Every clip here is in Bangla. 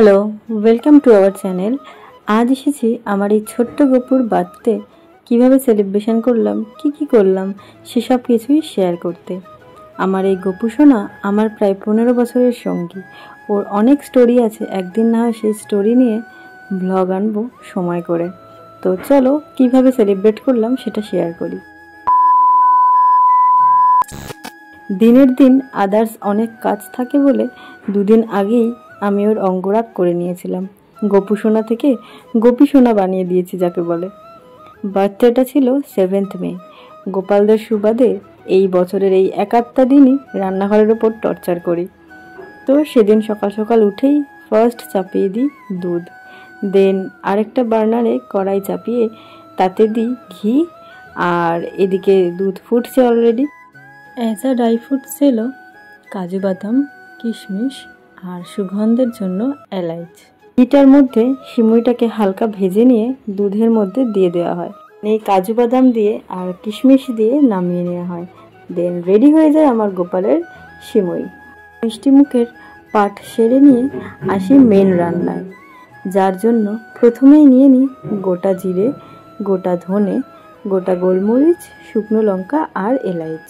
Hello, welcome to our channel. আজ এসেছি আমার এই ছোট্ট গপুর বার্থডে কীভাবে সেলিব্রেশন করলাম, কি করলাম সেসব কিছুই শেয়ার করতে। আমার এই গপু সোনা আমার প্রায় 15 বছরের সঙ্গী। ওর অনেক স্টোরি আছে, একদিন না হয় সেই স্টোরি নিয়ে ব্লগ আনবো সময় করে। তো চলো কিভাবে সেলিব্রেট করলাম সেটা শেয়ার করি। দিনের দিন আদার্স অনেক কাজ থাকে বলে দুদিন আগেই আমি ওর অঙ্গরাগ করে নিয়েছিলাম। গপু সোনা থেকে গোপী সোনা বানিয়ে দিয়েছি যাকে বলে। বার্থডেটা ছিল 7th মে। গোপালদের সুবাদে এই বছরের এই একাত্তা দিনই রান্নাঘরের ওপর টর্চার করি। তো সেদিন সকাল সকাল উঠেই ফার্স্ট চাপিয়ে দিই দুধ, দেন আরেকটা বার্নারে কড়াই চাপিয়ে তাতে দিই ঘি, আর এদিকে দুধ ফুটছে already. As a dry fruit ছিল কাজু বাদাম, কিশমিশ আর সুগন্ধের জন্য এলাচ। ঘিটার মধ্যে সিমুইটাকে হালকা ভেজে নিয়ে দুধের মধ্যে দিয়ে দেওয়া হয়। এই কাজু বাদাম দিয়ে আর কিশমিশ দিয়ে নামিয়ে নেওয়া হয়। দেন রেডি হয়ে যায় আমার গোপালের সিমুই। মিষ্টি মুখের পাট সেরে নিয়ে আসি মেন রান্নায়, যার জন্য প্রথমেই নিয়ে নিই গোটা জিরে, গোটা ধনে, গোটা গোলমরিচ, শুকনো লঙ্কা আর এলাচ।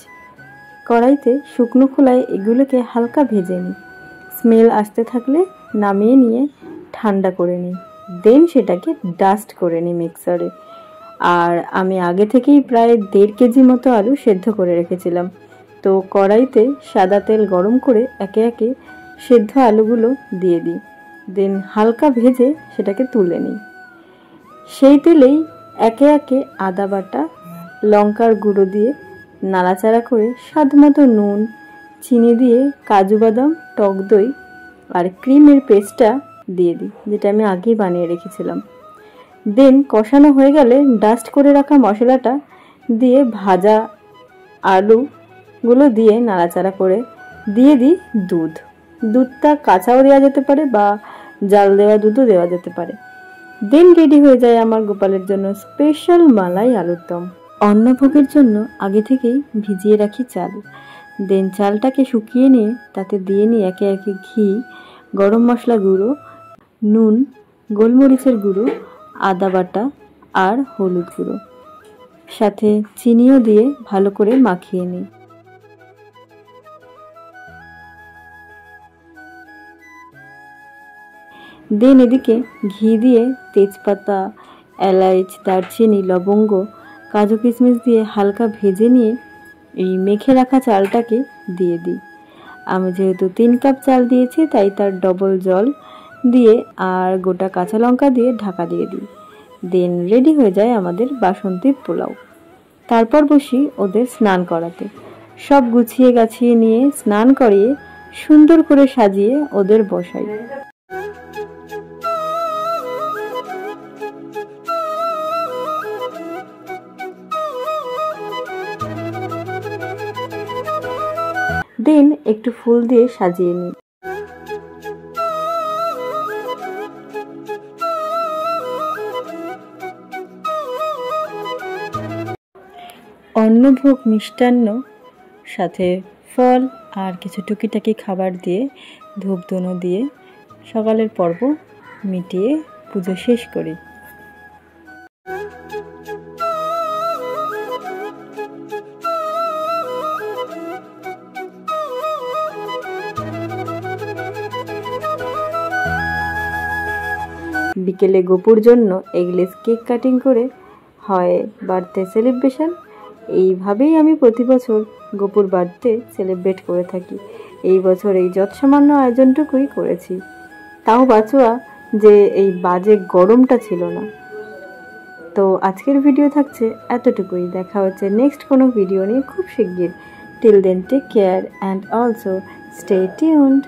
কড়াইতে শুকনো খোলায় এগুলোকে হালকা ভেজে নিই। স্মেল আসতে থাকলে নামিয়ে নিয়ে ঠান্ডা করে নিই। দেন সেটাকে ডাস্ট করে নিই মিক্সারে। আর আমি আগে থেকেই প্রায় 1.5 কেজি মতো আলু সেদ্ধ করে রেখেছিলাম। তো কড়াইতে সাদা তেল গরম করে একে একে সেদ্ধ আলুগুলো দিয়ে দিই। দেন হালকা ভেজে সেটাকে তুলে নিই। সেই তেলেই একে একে আদা বাটা, লঙ্কার গুঁড়ো দিয়ে নাড়াচাড়া করে স্বাদ মতো নুন, চিনি দিয়ে কাজু বাদাম, টক দই আর ক্রিমের পেস্টটা দিয়ে দিই, যেটা আমি আগেই বানিয়ে রেখেছিলাম। দেন কষানো হয়ে গেলে ডাস্ট করে রাখা মশলাটা দিয়ে ভাজা আলুগুলো দিয়ে নাড়াচাড়া করে দিয়ে দিই দুধ। দুধটা কাঁচাও দেওয়া যেতে পারে বা জাল দেওয়া দুধও দেওয়া যেতে পারে। দেন রেডি হয়ে যায় আমার গোপালের জন্য স্পেশাল মালাই আলুর দম। অন্নভোগের জন্য আগে থেকেই ভিজিয়ে রাখি চাল। দেন চালটাকে শুকিয়ে নিয়ে তাতে দিয়ে নিই একে একে ঘি, গরম মশলা গুঁড়ো, নুন, গোলমরিচের গুঁড়ো, আদা বাটা আর হলুদ গুঁড়ো, সাথে চিনিও দিয়ে ভালো করে মাখিয়ে নিই। দেন এদিকে ঘি দিয়ে তেজপাতা, এলাচ, দারচিনি, লবঙ্গ, কাজু কিশমিশ দিয়ে হালকা ভেজে নিয়ে এই মেখে রাখা চালটাকে দিয়ে দিই। আমি যেহেতু 3 কাপ চাল দিয়েছি তাই তার ডবল জল দিয়ে আর গোটা কাঁচা লঙ্কা দিয়ে ঢাকা দিয়ে দিই। দেন রেডি হয়ে যায় আমাদের বাসন্তী পোলাও। তারপর বসি ওদের স্নান করাতে। সব গুছিয়ে গাছিয়ে নিয়ে স্নান করিয়ে সুন্দর করে সাজিয়ে ওদের বসাই। দেন একটু ফুল দিয়ে সাজিয়ে নিই। অন্নভোগ মিষ্টান্ন সাথে ফল আর কিছু টুকিটাকি খাবার দিয়ে ধূপ ধুনো দিয়ে সকালের পর্ব মিটিয়ে পুজো শেষ করি। বিকেলে গপুর জন্য এগলেস কেক কাটিং করে হয় বার্থডে সেলিব্রেশন। এইভাবেই আমি প্রতি বছর গপুর বার্থডে সেলিব্রেট করে থাকি। এই বছর এই যৎসামান্য আয়োজনটুকুই করেছি, তাও বাঁচোয়া যে এই বাজে গরমটা ছিল না। তো আজকের ভিডিও থাকছে এতটুকুই। দেখা হচ্ছে নেক্সট কোনো ভিডিও নিয়ে খুব শিগগির। Till then take care and also stay tuned.